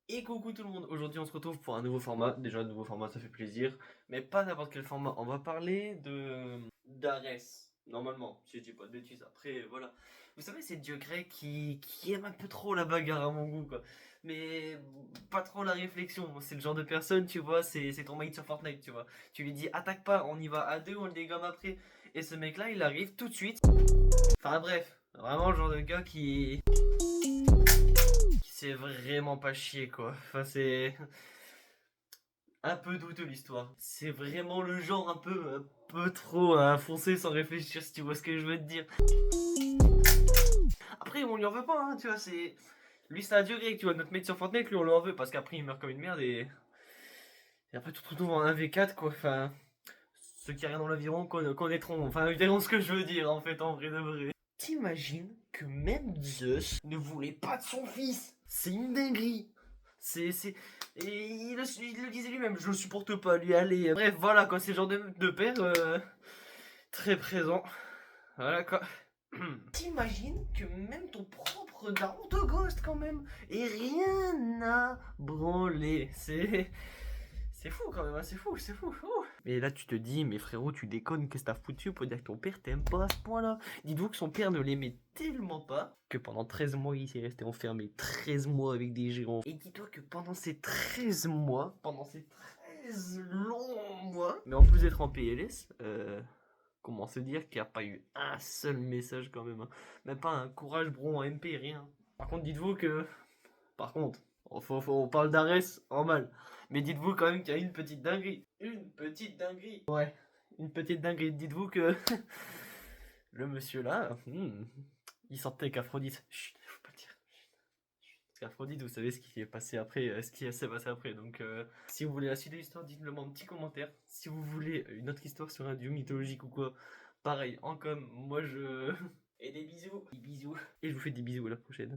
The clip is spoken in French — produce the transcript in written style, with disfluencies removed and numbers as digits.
Et coucou tout le monde, aujourd'hui on se retrouve pour un nouveau format. Déjà, nouveau format ça fait plaisir, mais pas n'importe quel format. On va parler de d'Arès, normalement, si je dis pas de bêtises. Après, voilà. Vous savez, c'est Dieu grec qui aime un peu trop la bagarre à mon goût, quoi. Mais pas trop la réflexion. C'est le genre de personne, tu vois, c'est ton mate sur Fortnite, tu vois. Tu lui dis attaque pas, on y va à deux, on le dégomme après. Et ce mec-là, il arrive tout de suite. Enfin bref, vraiment le genre de gars qui sait vraiment pas chier, quoi. Enfin, c'est un peu douteux l'histoire. C'est vraiment le genre un peu trop à foncer sans réfléchir, si tu vois ce que je veux te dire. Après, on lui en veut pas, hein, tu vois, c'est. Lui, c'est un dieu grec, tu vois, notre mate sur Fortnite, lui, on lui en veut parce qu'après, il meurt comme une merde et après, tout se retrouve en 1v4, quoi. Enfin, ceux qui rien dans l'aviron connaîtront. Enfin, verront ce que je veux dire, en fait, en vrai de vrai. T'imagines que même Zeus ne voulait pas de son fils? C'est une dinguerie. C'est. Et il le disait lui-même, je le supporte pas, lui, allez. Bref, voilà quoi, c'est le genre de père très présent. Voilà quoi. T'imagines que même ton propre daron te ghost quand même. Et rien n'a branlé. C'est fou quand même, hein, c'est fou, c'est fou. Ouh. Et là, tu te dis, mais frérot, tu déconnes, qu'est-ce que t'as foutu pour dire que ton père t'aime pas à ce point-là? Dites-vous que son père ne l'aimait tellement pas que pendant 13 mois, il s'est resté enfermé 13 mois avec des géants. Et dis-toi que pendant ces 13 mois, pendant ces 13 longs mois, mais en plus d'être en PLS, comment se dire qu'il n'y a pas eu un seul message quand même, hein. Même pas un courage bro en MP, rien. Par contre, dites-vous que par contre, on parle d'Arès en mal. Mais dites-vous quand même qu'il y a une petite dinguerie. Une petite dinguerie. Ouais, une petite dinguerie. Dites-vous que le monsieur là, il sortait avec Aphrodite. Chut, faut pas le dire. Parce qu'Aphrodite, vous savez ce qui est passé après, ce qui s'est passé après. Donc, si vous voulez la suite de l'histoire, dites-le moi en petit commentaire. Si vous voulez une autre histoire sur un dieu mythologique ou quoi, pareil, en com, moi je. Et des bisous. Des bisous. Et je vous fais des bisous à la prochaine.